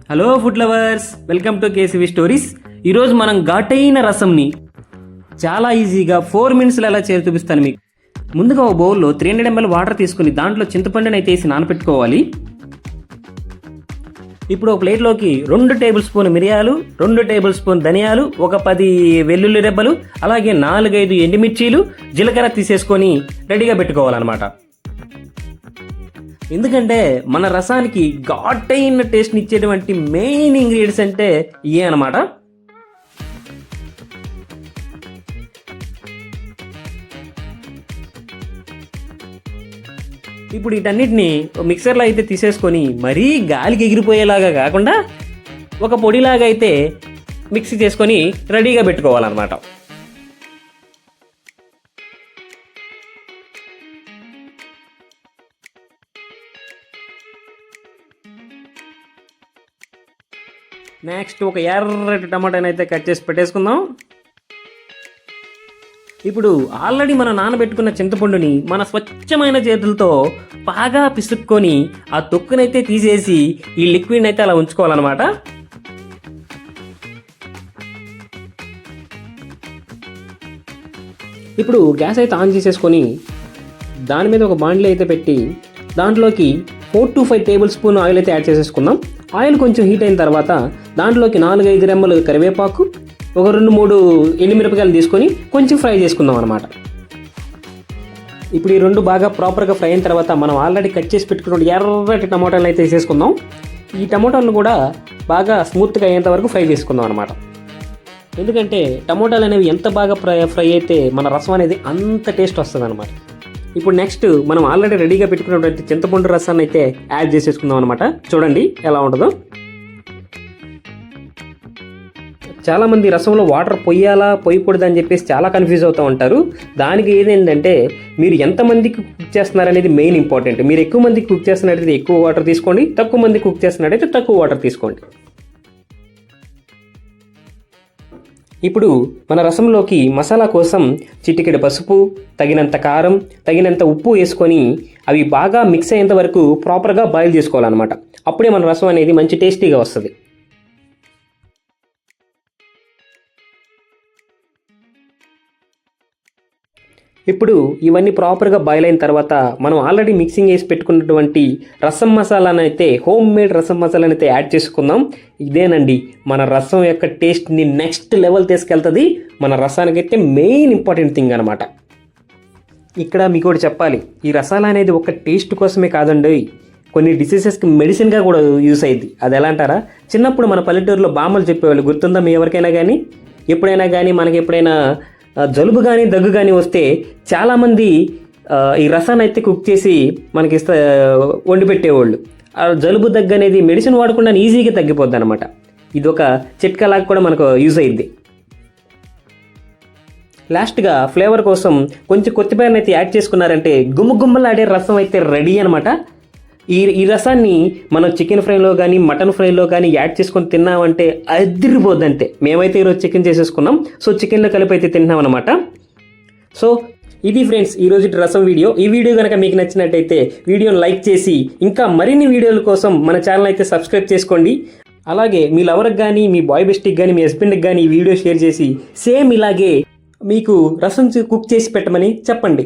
Hello food lovers, welcome to KCV stories. ఈరోజు మనం ఘాటైన రసంని చాలా ఈజీగా 4 మినిట్స్లో ఎలా చేసి చూపిస్తాను మీకు. ముందుగా ఒక బౌల్లో 300 ml వాటర్ తీసుకుని దాంట్లో చింతపండుని అయితే వేసి నానపెట్టుకోవాలి. ఇప్పుడు ఒక ప్లేట్లోకి 2 టేబుల్ స్పూన్ మిరియాలు, 2 టేబుల్ స్పూన్ ధనియాలు, ఒక 10 వెల్లుల్లి రెబ్బలు, అలాగే 4-5 ఎండుమిర్చీలు, జీలకర్ర తీసేసుకొని రెడీగా పెట్టుకోవాలన్నమాట. ఎందుకంటే మన రసానికి ఘాటైన టేస్ట్ని ఇచ్చేటువంటి మెయిన్ ఇంగ్రీడియంట్స్ అంటే ఇవే అనమాట. ఇప్పుడు వీటన్నిటిని మిక్సర్లో అయితే తీసేసుకొని మరీ గాలికి ఎగిరిపోయేలాగా కాకుండా ఒక పొడిలాగా అయితే మిక్సీ చేసుకొని రెడీగా పెట్టుకోవాలన్నమాట. నెక్స్ట్ ఒక ఎర్రటి టమాటాని అయితే కట్ చేసి పెట్టేసుకుందాం. ఇప్పుడు ఆల్రెడీ మనం నానబెట్టుకున్న చింతపండుని మన స్వచ్ఛమైన చేతులతో బాగా పిసుక్కొని ఆ తొక్కునైతే తీసేసి ఈ లిక్విడ్ని అయితే అలా ఉంచుకోవాలన్నమాట. ఇప్పుడు గ్యాస్ అయితే ఆన్ చేసేసుకొని దాని మీద ఒక బాండ్లీ అయితే పెట్టి దాంట్లోకి 4 to 5 టేబుల్ స్పూన్ ఆయిల్ అయితే యాడ్ చేసేసుకుందాం. ఆయిల్ కొంచెం హీట్ అయిన తర్వాత దాంట్లోకి 4-5 రెమ్మలు కరివేపాకు, ఒక 2-3 ఎండుమిరపకాయలు తీసుకొని కొంచెం ఫ్రై చేసుకుందాం అనమాట. ఇప్పుడు ఈ రెండు బాగా ప్రాపర్గా ఫ్రై అయిన తర్వాత మనం ఆల్రెడీ కట్ చేసి పెట్టుకున్న ఎర్రటి టమాటాలు అయితే వేసేసుకుందాం. ఈ టమాటాలను కూడా బాగా స్మూత్గా అయ్యేంత వరకు ఫ్రై చేసుకుందాం అనమాట. ఎందుకంటే టమాటాలు అనేవి ఎంత బాగా ఫ్రై అయితే మన రసం అనేది అంత టేస్ట్ వస్తుంది అనమాట. ఇప్పుడు నెక్స్ట్ మనం ఆల్రెడీ రెడీగా పెట్టుకున్నటువంటి చింతపండు రసాన్ని అయితే యాడ్ చేసేసుకుందాం అనమాట. చూడండి ఎలా ఉంటుందో. చాలామంది రసంలో వాటర్ పొయ్యాలా పొయ్యకూడదు అని చెప్పేసి చాలా కన్ఫ్యూజ్ అవుతూ ఉంటారు. దానికి ఏదేంటంటే మీరు ఎంతమందికి కుక్ చేస్తున్నారనేది మెయిన్ ఇంపార్టెంట్. మీరు ఎక్కువ మందికి కుక్ చేస్తున్నట్టయితే ఎక్కువ వాటర్ తీసుకోండి, తక్కువ మందికి కుక్ చేస్తున్నట్టయితే తక్కువ వాటర్ తీసుకోండి. ఇప్పుడు మన రసంలోకి మసాలా కోసం చిటికెడు పసుపు, తగినంత కారం, తగినంత ఉప్పు వేసుకొని అవి బాగా మిక్స్ అయ్యేంత వరకు ప్రాపర్గా బాయిల్ చేసుకోవాలన్నమాట. అప్పుడే మన రసం అనేది మంచి టేస్టీగా వస్తుంది. ఇప్పుడు ఇవన్నీ ప్రాపర్గా బాయిల్ అయిన తర్వాత మనం ఆల్రెడీ మిక్సింగ్ వేసి పెట్టుకున్నటువంటి రసం మసాలాను అయితే హోమ్ మేడ్ రసం మసాలాను అయితే యాడ్ చేసుకుందాం. ఇదేనండి మన రసం యొక్క టేస్ట్ని నెక్స్ట్ లెవెల్ తీసుకెళ్తుంది. మన రసానికైతే మెయిన్ ఇంపార్టెంట్ థింగ్ అనమాట. ఇక్కడ మీకు ఒకటి చెప్పాలి, ఈ రసాల అనేది ఒక టేస్ట్ కోసమే కాదండి, కొన్ని డిసీజెస్కి మెడిసిన్గా కూడా యూస్ అయ్యింది. అది ఎలా అంటారా, చిన్నప్పుడు మన పల్లెటూరులో బామ్మలు చెప్పేవాళ్ళు గుర్తుందా మీ ఎవరికైనా కానీ? ఎప్పుడైనా కానీ మనకి ఎప్పుడైనా జలుబు కానీ దగ్గు కానీ వస్తే చాలామంది ఈ రసాన్ని అయితే కుక్ చేసి మనకి వండి పెట్టేవాళ్ళు. ఆ జలుబు దగ్గు అనేది మెడిసిన్ వాడకుండా ఈజీగా తగ్గిపోద్ది అనమాట. ఇది ఒక చిట్కాలాగా కూడా మనకు యూజ్ అయ్యిద్ది. లాస్ట్గా ఫ్లేవర్ కోసం కొంచెం కొత్తిమీరని అయితే యాడ్ చేసుకున్నారంటే గుమ్మగుమ్మలాడే రసం అయితే రెడీ అనమాట. ఈ రసాన్ని మనం చికెన్ ఫ్రైలో కానీ మటన్ ఫ్రైలో కానీ యాడ్ చేసుకొని తిన్నామంటే అదిరిపోద్దంతే. మేమైతే ఈరోజు చికెన్ చేసేసుకున్నాం, సో చికెన్లో కలిపి అయితే తింటున్నాం అనమాట. సో ఇది ఫ్రెండ్స్ ఈరోజు రసం వీడియో. ఈ వీడియో కనుక మీకు నచ్చినట్టయితే వీడియోని లైక్ చేసి ఇంకా మరిన్ని వీడియోల కోసం మన ఛానల్ అయితే సబ్స్క్రైబ్ చేసుకోండి. అలాగే మీ లవర్కి కానీ, మీ బాయ్ బెస్ట్కి కానీ, మీ హస్బెండ్కి కానీ ఈ వీడియో షేర్ చేసి సేమ్ ఇలాగే మీకు రసం కుక్ చేసి పెట్టమని చెప్పండి.